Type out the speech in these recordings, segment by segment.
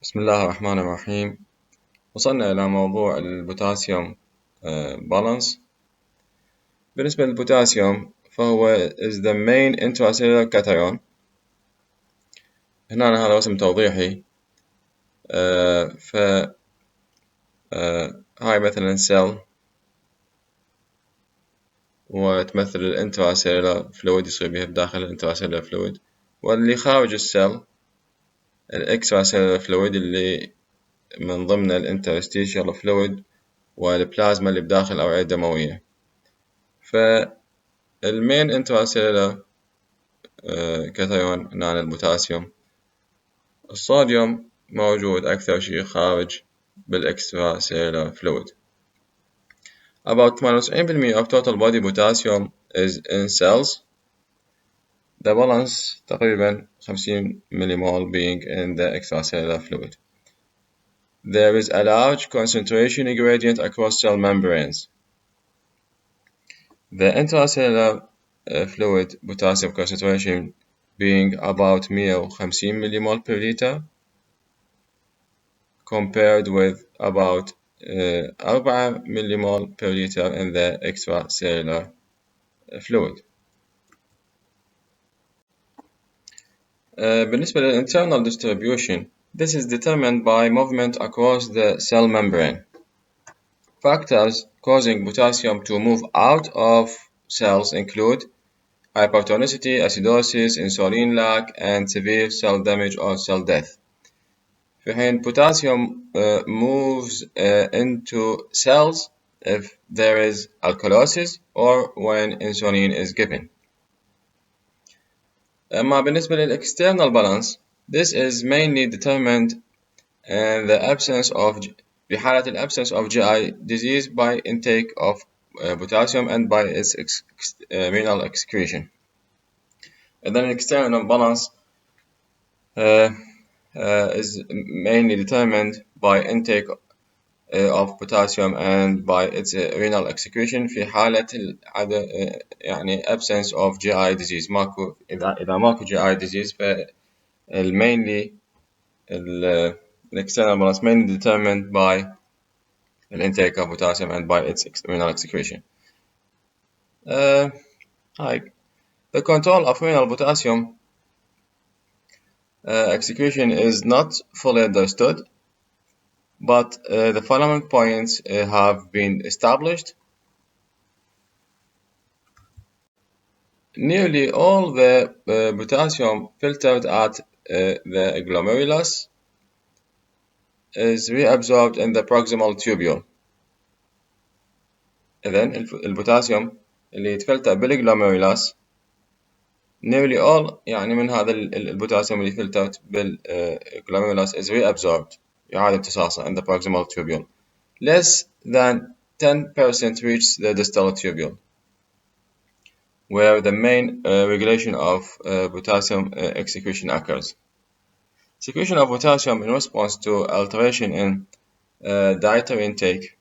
بسم الله الرحمن الرحيم. وصلنا إلى موضوع البوتاسيوم بالانس. بالنسبة للبوتاسيوم فهو is the main intracellular cation. هنا هذا رسم توضيحي. هاي مثلا سيل وتمثل الانتراسيلولار فلويد يصير بها بداخل الانتراسيلولار فلويد، واللي خارج السيل الاكستراسيلولار فلويد اللي من ضمن الانترستيشيال فلويد والبلازما اللي بداخل الأوعية الدموية. فالمين انتراسيلولار كاتايون هنا البوتاسيوم. الصوديوم موجود أكثر شيء خارج بالإكسترا سيلولار فلويد. About 98% of total body potassium is in cells. The balance تقريبا 50 millimole being in the extracellular fluid. There is a large concentration gradient across cell membranes. The intracellular fluid potassium concentration being about 150 millimole per liter compared with about 4 millimole per liter in the extracellular fluid. بالنسبة للinternal distribution, this is determined by movement across the cell membrane. Factors causing potassium to move out of cells include hypertonicity, acidosis, insulin lack, and severe cell damage or cell death. في حين potassium moves into cells if there is alkalosis or when insulin is given. أما بالنسبة للexternal balance, this is mainly determined in the absence of بحالة الabsence of GI disease by intake of potassium and by its renal excretion. And then external balance is mainly determined by intake of potassium and by its renal excretion في حالة يعني absence of GI disease. ماكو إذا ماكو GI disease mainly external balance mainly determined by the intake of potassium and by its renal excretion. The control of renal potassium excretion is not fully understood, but the following points have been established. Nearly all the potassium filtered at the glomerulus is reabsorbed in the proximal tubule. إذن البوتاسيوم اللي يتفلتر بالجلوميرولس nearly all يعني من هذا البوتاسيوم اللي فلترت بالجلوميرولس is reabsorbed يعاد امتصاصه in the proximal tubule. Less than 10% reach the distal tubule, where the main regulation of potassium excretion occurs. Secretion of potassium in response to alteration in dietary intake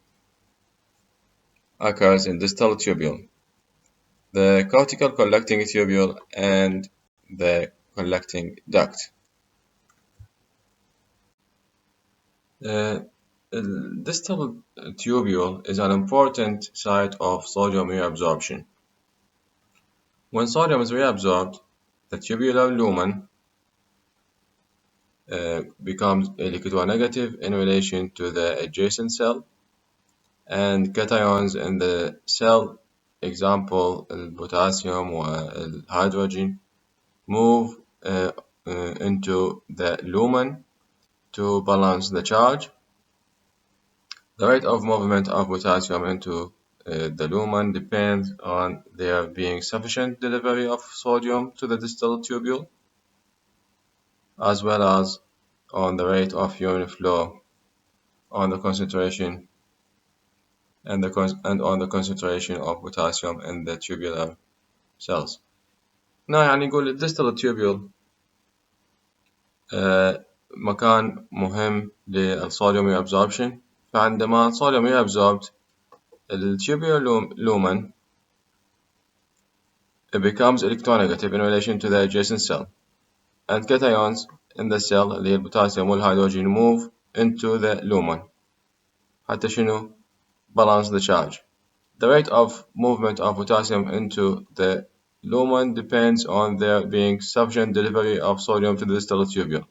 occurs in distal tubule, the cortical collecting tubule, and the collecting duct. The distal tubule is an important site of sodium reabsorption. When sodium is reabsorbed, the tubular lumen becomes electronegative in relation to the adjacent cell, and cations in the cell, example potassium or hydrogen, move into the lumen to balance the charge. The rate of movement of potassium into the lumen depends on there being sufficient delivery of sodium to the distal tubule, as well as on the rate of urine flow, on the concentration and on the concentration of potassium in the tubular cells. هنا يعني نقول الديستال tubule مكان مهم للصوديوم reabsorption. فعندما الصوديوم reabsorbed الtubular lumen it becomes electronegative in relation to the adjacent cell, and cations in the cell اللي هي البوتاسيوم والهيدروجين move into the lumen حتى شنو balance the charge. The rate of movement of potassium into the lumen depends on there being sufficient delivery of sodium to the distal tubule.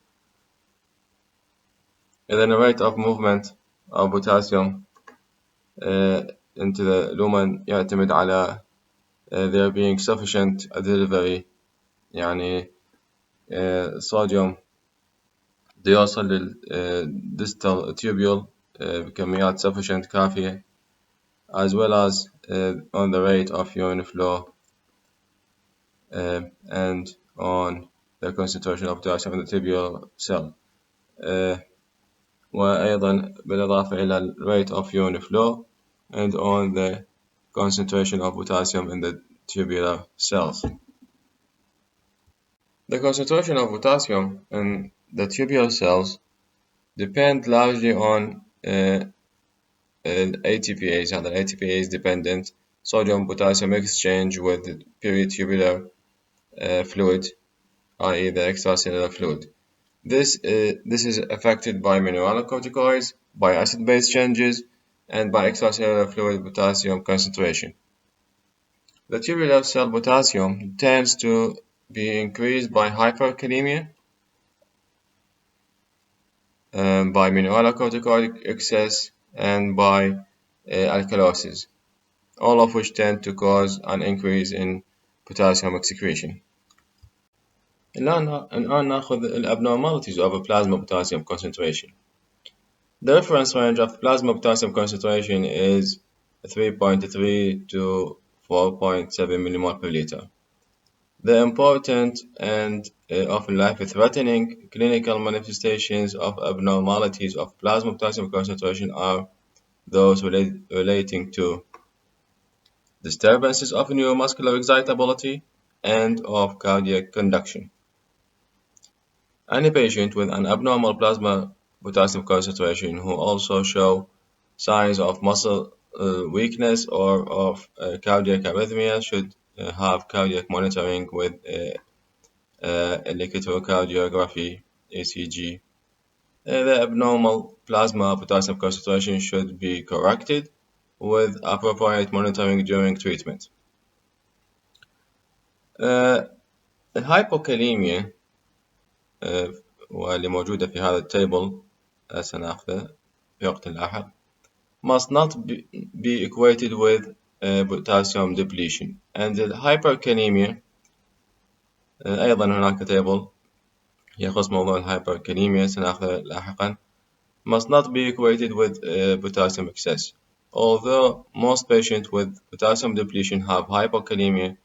And then the rate of movement of potassium into the lumen يعتمد على there being sufficient delivery يعني الصوديوم بده يوصل للديستال tubule بكميات sufficient كافية as well as on the rate of urine flow and on the concentration of potassium in the tibial cell وأيضا بالإضافة إلى ال rate of urine flow and on the concentration of potassium in the tubular cells. The concentration of potassium in the tubular cells depend largely on ATPase and the ATPase dependent sodium potassium exchange with the peritubular fluid, i.e. the extracellular fluid. This is affected by mineralocorticoids, by acid-base changes, and by extracellular fluid potassium concentration. The tubular cell potassium tends to be increased by hyperkalemia, by mineralocorticoid excess, and by alkalosis, all of which tend to cause an increase in potassium excretion. الآن نأخذ abnormalities of a plasma potassium concentration. The reference range of plasma potassium concentration is 3.3 to 4.7 millimole per liter. The important and often life-threatening clinical manifestations of abnormalities of plasma potassium concentration are those relating to disturbances of neuromuscular excitability and of cardiac conduction. Any patient with an abnormal plasma potassium concentration who also show signs of muscle weakness or of cardiac arrhythmia should have cardiac monitoring with electrocardiography, ECG. The abnormal plasma potassium concentration should be corrected with appropriate monitoring during treatment. الهايبوكاليميا واللي موجودة في هذا التيبل سنأخذه في وقت لاحق must not be equated with potassium depletion, and the hyperkalemia أيضا هناك تيبل يخص موضوع الهايبركاليميا سنأخذه لاحقا must not be equated with potassium excess. Although most patients with potassium depletion have hypokalemia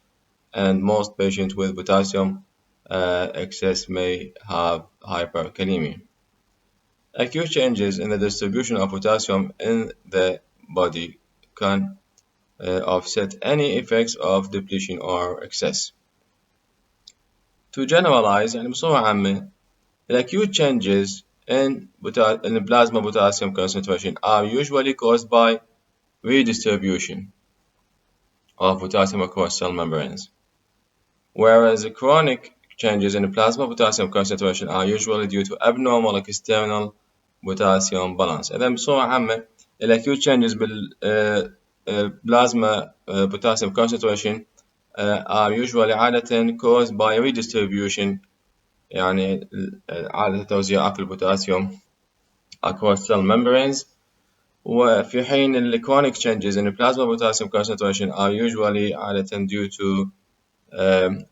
and most patients with potassium excess may have hyperkalemia. Acute changes in the distribution of potassium in the body can offset any effects of depletion or excess. To generalize يعني بصورة عامة the acute changes in plasma potassium concentration are usually caused by redistribution of potassium across cell membranes, whereas the chronic changes in the plasma potassium concentration are usually due to abnormal external potassium balance. إذا بصورة عامة acute changes بالplasma potassium concentration are usually عادة caused by redistribution يعني عادة توزيع أكل البوتاسيوم across cell membranes وفي حين ال chronic changes in plasma potassium concentration are usually عادة due to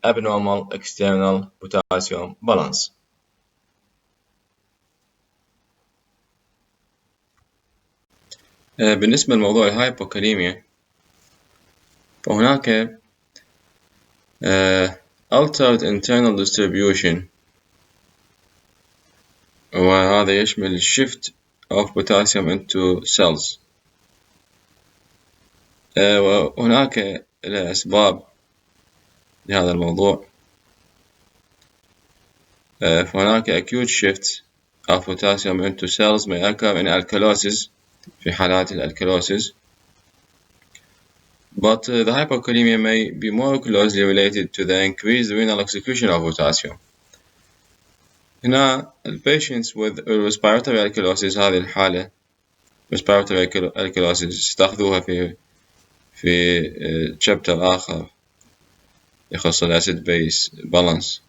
abnormal external potassium balance. بالنسبة لموضوع الهايبوكاليميا فهناك altered internal distribution وهذا يشمل shift of potassium into cells. وهناك أسباب لهذا الموضوع. فهناك acute shifts of potassium into cells may occur in alkalosis في حالات الألكالوسيس. But the hypokalemia may be more closely related to the increased renal excretion of potassium. هنا patients with respiratory alkalosis هذه الحالة respiratory alkalosis تأخذوها في chapter آخر يخص الأسيد بيس بالانس.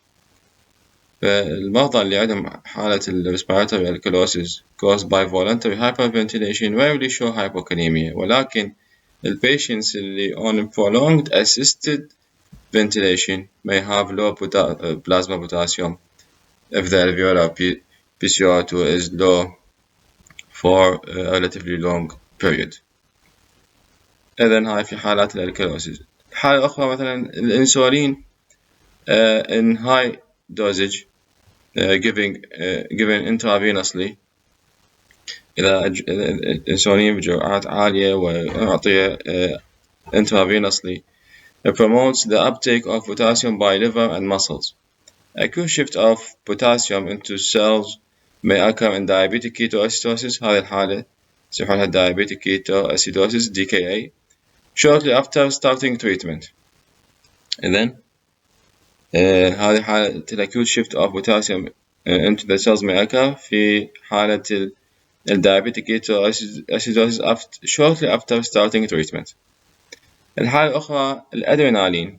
فالمرضى اللي عندهم حالة respiratory alkalosis caused by voluntary hyperventilation rarely show hypokalemia، ولكن patients اللي on prolonged assisted ventilation may have low plasma potassium if the alveolar PCO2 is low for a relatively long period. إذن هاي في حالات الألكالوسيس. الحالة الأخرى مثلا الإنسولين in high dosage given intravenously. إذا الإنسولين بجرعات عالية وأعطيه intravenously it promotes the uptake of potassium by liver and muscles. Acute shift of potassium into cells may occur in diabetic ketoacidosis. هذه الحالة يسمونها diabetic ketoacidosis DKA shortly after starting treatment. إذن هذه حالة acute shift of potassium into the cells may occur في حالة diabetic ketoacidosis shortly after starting treatment. الحالة الأخرى الأدرينالين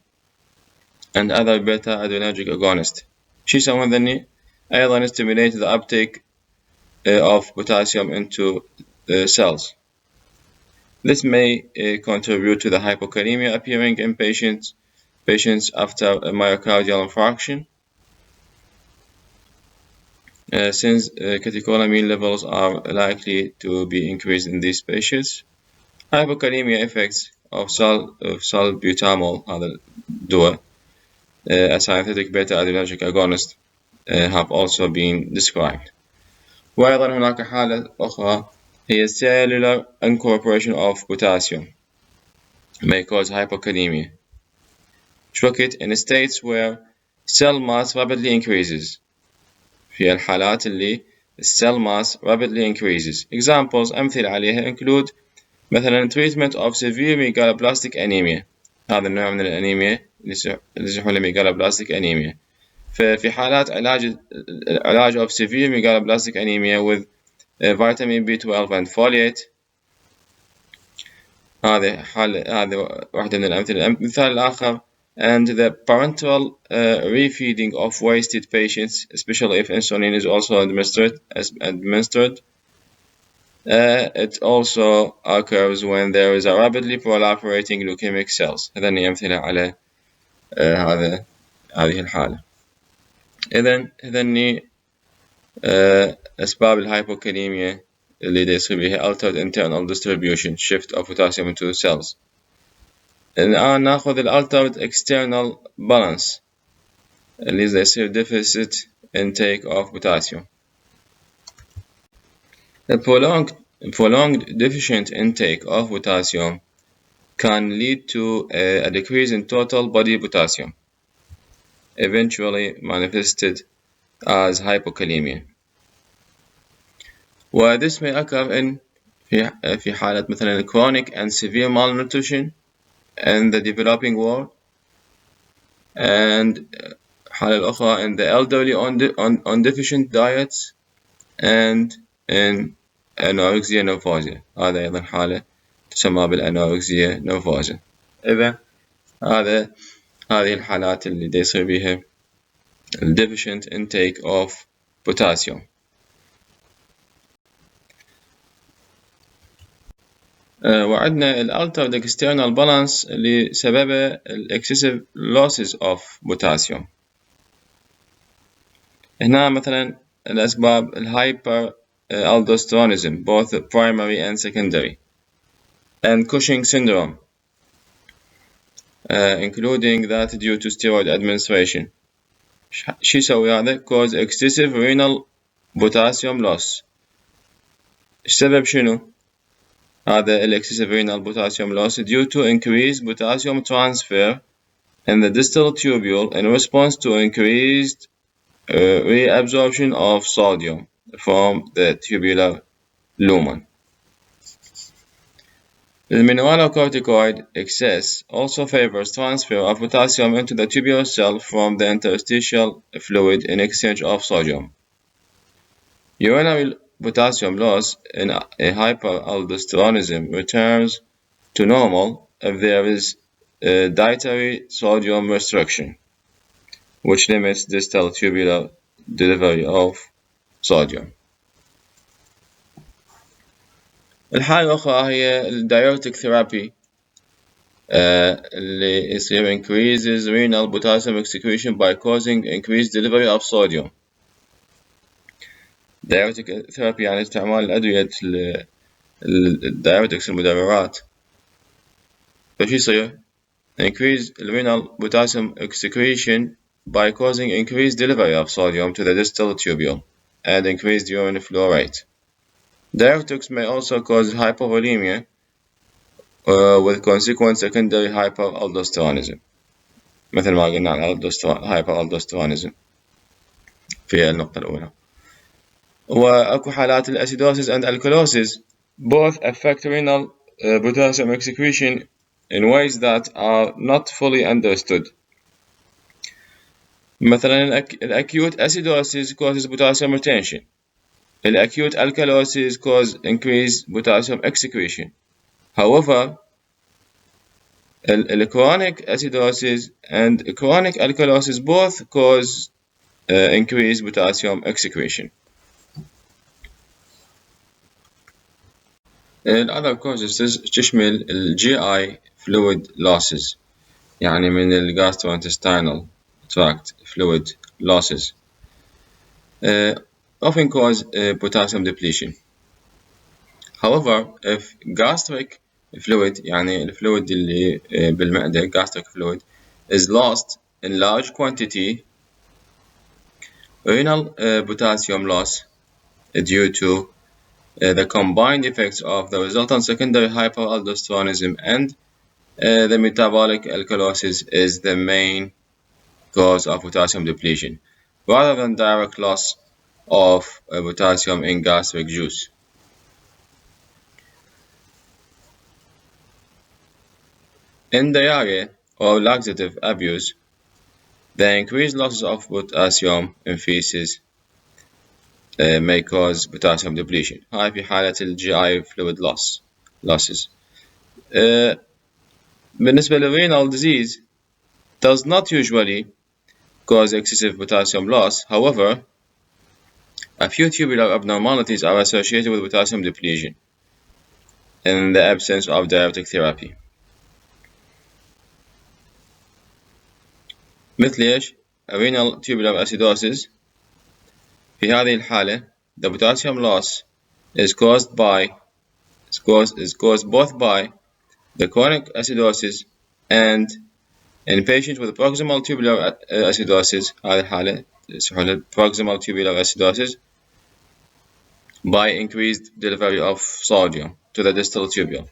and other beta-adrenergic agonists. شو يسوون ذني؟ أيضا stimulate the uptake of potassium into cells. This may contribute to the hypokalemia appearing in patients after a myocardial infarction, since catecholamine levels are likely to be increased in these patients. Hypokalemia effects of salbutamol, هذا الدواء, a synthetic beta-adrenergic agonist, have also been described. وأيضا هناك حالة أخرى هي cellular incorporation of potassium may cause hypokalemia. شوكت in states where cell mass rapidly increases. في الحالات اللي cell mass rapidly increases. Examples أمثلة عليها include مثلا treatment of severe megaloblastic anemia. هذا النوع من الأنيميا اللي يسمونه megaloblastic anemia. ففي حالات علاج of severe megaloblastic anemia with vitamin B12 and folate. هذه واحدة من الأمثلة. المثال الآخر and the parenteral refeeding of wasted patients, especially if insulin is also administered. It also occurs when there is a rapidly proliferating leukemic cells. هذني أمثلة على هذه الحالة. إذن أسباب الهايبوكاليميا اللي يصير بها altered internal distribution shift of potassium into the cells. الآن نأخذ altered external balance اللي يصير deficit intake of potassium. The prolonged deficient intake of potassium can lead to a decrease in total body potassium, eventually manifested as hypokalemia. This may occur في حالة مثلا chronic and severe malnutrition in the developing world, and حالة الأخرى in the elderly on deficient diets and in anorexia nervosa. هذا أيضا حالة تسمى بالأنوركسيا نيرفوزا. إذا هذه الحالات اللي يصير بها deficient intake of potassium. وعندنا altered external balance اللي سببه excessive losses of potassium. هنا مثلا الأسباب hyperaldosteronism both primary and secondary, and Cushing syndrome, including that due to steroid administration. شو يسوي هذا؟ cause excessive renal potassium loss. السبب شنو؟ هذا excessive renal potassium loss due to increased potassium transfer in the distal tubule in response to increased reabsorption of sodium from the tubular lumen. The mineralocorticoid excess also favors transfer of potassium into the tubular cell from the interstitial fluid in exchange of sodium. Urinary potassium loss in a hyperaldosteronism returns to normal if there is dietary sodium restriction, which limits distal tubular delivery of sodium. الحالة الأخرى هي الدايوريتك ثيرابي اللي يصير increases renal potassium excretion by causing increased delivery of sodium. diuretic therapy يعني استعمال الأدوية الدايوريتكس المدررات. فش يصير؟ increase renal potassium excretion by causing increased delivery of sodium to the distal tubule and increased urine flow rate. Diuretics may also cause hypovolemia with consequent secondary hyperaldosteronism. مثل ما قلنا عن hyperaldosteronism في النقطة الأولى. وأكو حالات الأسيدوسيس and alkalosis both affect renal potassium excretion in ways that are not fully understood. مثلا الأكيوت acidosis causes potassium retention. الأكيوت alkalosis cause increased potassium excretion. However, chronic acidosis and chronic alkalosis both cause increased potassium excretion. other causes تشمل GI fluid losses يعني من gastrointestinal tract fluid losses often cause potassium depletion. However, if gastric fluid يعني الفلويد اللي بالمعدة gastric fluid is lost in large quantity, renal potassium loss due to the combined effects of the resultant secondary hyperaldosteronism and the metabolic alkalosis is the main cause of potassium depletion, rather than direct loss of potassium in gastric juice. In diarrhea or laxative abuse, the increased losses of potassium in feces may cause potassium depletion. هاي في حالة GI fluid losses. بالنسبة للrenal disease does not usually cause excessive potassium loss. However, a few tubular abnormalities are associated with potassium depletion in the absence of diuretic therapy. مثل إيش؟ renal tubular acidosis. في هذه الحالة, the potassium loss is caused both by the chronic acidosis and in patients with proximal tubular acidosis. هذه الحالة اسمها proximal tubular acidosis by increased delivery of sodium to the distal tubule.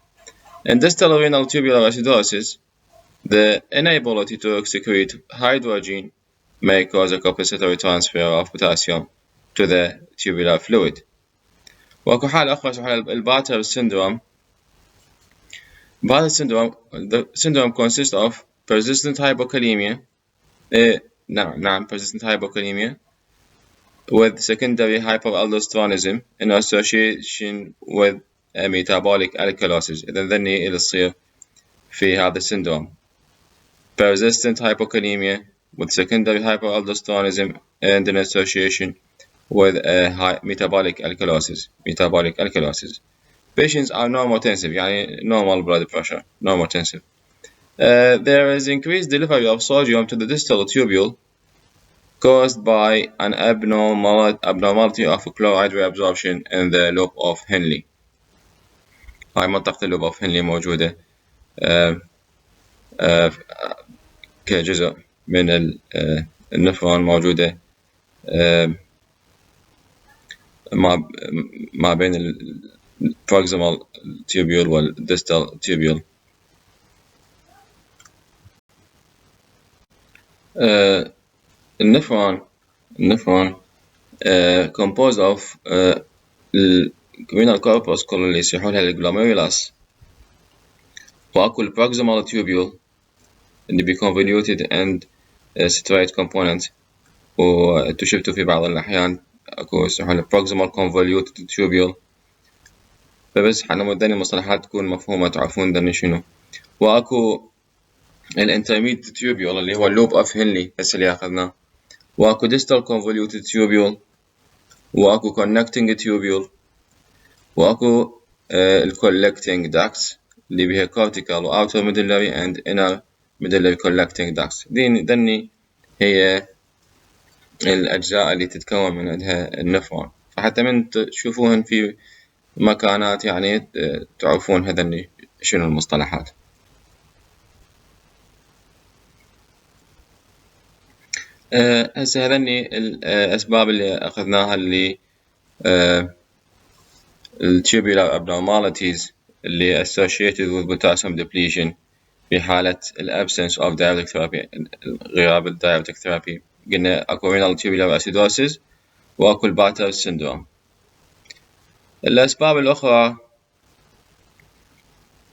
In distal renal tubular acidosis, the inability to excrete hydrogen may cause a compensatory transfer of potassium to the tubular fluid. وأكو حالة أخرى اسمها الباتر syndrome. بهذا السندروم, the syndrome consists of persistent hypokalemia, persistent hypokalemia with secondary hyperaldosteronism in association with a metabolic alkalosis. إذا ذني اللي تصير في هذا السندروم. Persistent hypokalemia with secondary hyperaldosteronism and in association with a metabolic alkalosis. Patients are normotensive, يعني normal blood pressure, normotensive. There is increased delivery of sodium to the distal tubule caused by an abnormality of chloride reabsorption in the lobe of Henle. هاي منطقة اللوب of Henle موجودة كجزء من النفرون موجودة ما بين proximal tubule والdistal tubule. النفرون composed of renal corpus كل اللي يصيحوا لها الجلوميرولس وأكو proximal tubule اللي بconvoluted and straight component وتشبتوا في بعض الأحيان أكو يسمحون proximal convoluted tubule. فبس حنا مودين المصطلحات تكون مفهومة تعرفون دني شنو. وأكو الانترميد tubule اللي هو اللوب أوف هنلي بس اللي أخذناه. وأكو distal convoluted tubule. وأكو connecting tubule. وأكو collecting ducts اللي بها cortical و outer medullary and inner medullary collecting ducts. دني هي الأجزاء اللي تتكون من عندها النفرون. فحتى من تشوفوهن في مكانات يعني تعرفون هذني شنو المصطلحات. هسه هذني الأسباب اللي أخذناها اللي tubular abnormalities اللي associated with potassium depletion في حالة absence of diuretic therapy، غياب الdiuretic therapy. قلنا أكو renal tubular acidosis وأكو الباتر syndrome. الأسباب الأخرى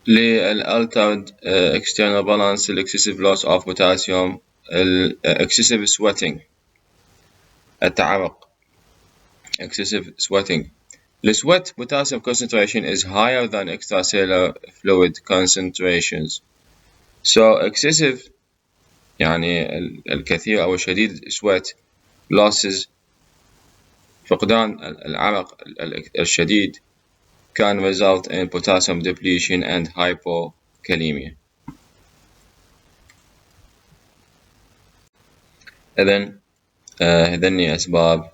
للaltered external balance excessive loss of potassium، excessive sweating، التعرق excessive sweating. The sweat potassium concentration is higher than extracellular fluid concentrations. So excessive يعني الكثير أو الشديد sweat losses، فقدان العرق الشديد can result in potassium depletion and hypokalemia. إذن هذني أسباب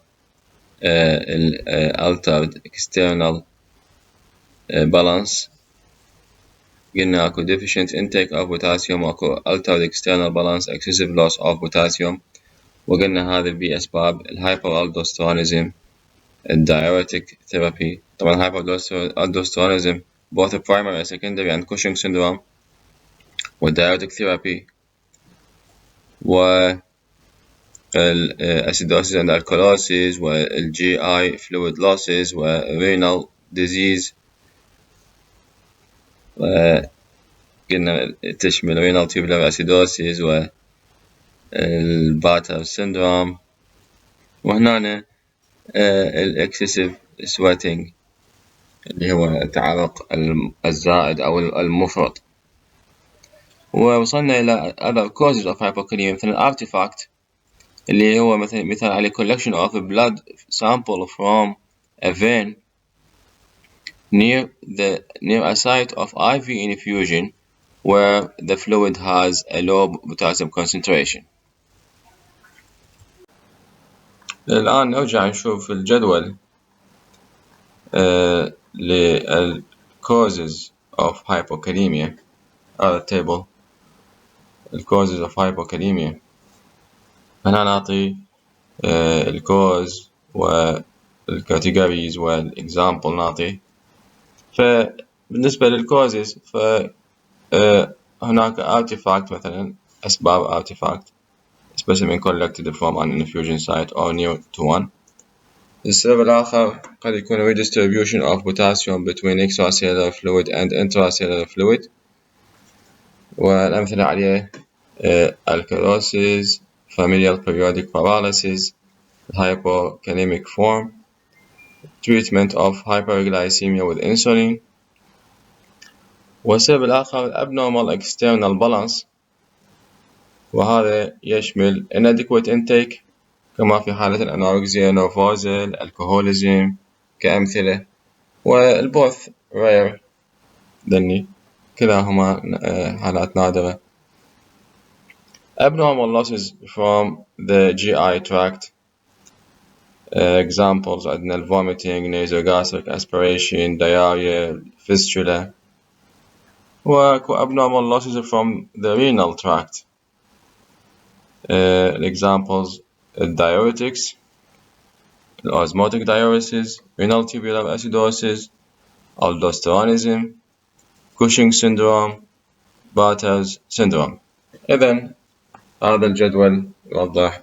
altered external balance. قلنا أكو deficient intake of potassium وأكو altered external balance excessive loss of potassium. وقلنا هذه بأسباب hyperaldosteronism، الdiuretic therapy. طبعا hyperaldosteronism both primary and secondary and Cushing syndrome والdiuretic therapy acidosis and alkalosis GI fluid losses renal disease. قلنا تشمل renal tubular acidosis الباتر syndrome. وهنا excessive sweating اللي هو التعرق الزائد أو المفرط. ووصلنا إلى other causes of hypokalemia مثل الارتيفاكت اللي هو مثل عليه collection of blood sample from a vein near a site of IV infusion where the fluid has a low potassium concentration. الآن نرجع نشوف الجدول لل causes of hypokalemia. هذا التيبل causes of hypokalemia. هنا نعطي الكوز والكاتيجوريز والإكزامبل نعطي. فبالنسبة للكوزز فهناك artifact مثلا أسباب artifact specimen collected from an infusion site or near to one. السبب الآخر قد يكون redistribution of potassium between extracellular fluid and intracellular fluid. والأمثلة عليه alkalosis، familial periodic paralysis، hypokalemic form، treatment of hyperglycemia with insulin. والسبب الآخر abnormal external balance، وهذا يشمل inadequate intake كما في حالة الأنوركسيا نرفوزا الكحوليزم كأمثلة. والبوث rare دني كلاهما حالات نادرة. abnormal losses from the GI tract examples عندنا vomiting، nasogastric aspiration، diarrhea، fistula. وأكو abnormal losses from the renal tract examples diuretics، osmotic diuresis، renal tubular acidosis، aldosteronism، Cushing syndrome، Barter's syndrome. إذن هذا الجدول يوضح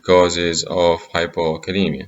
causes of hypokalemia.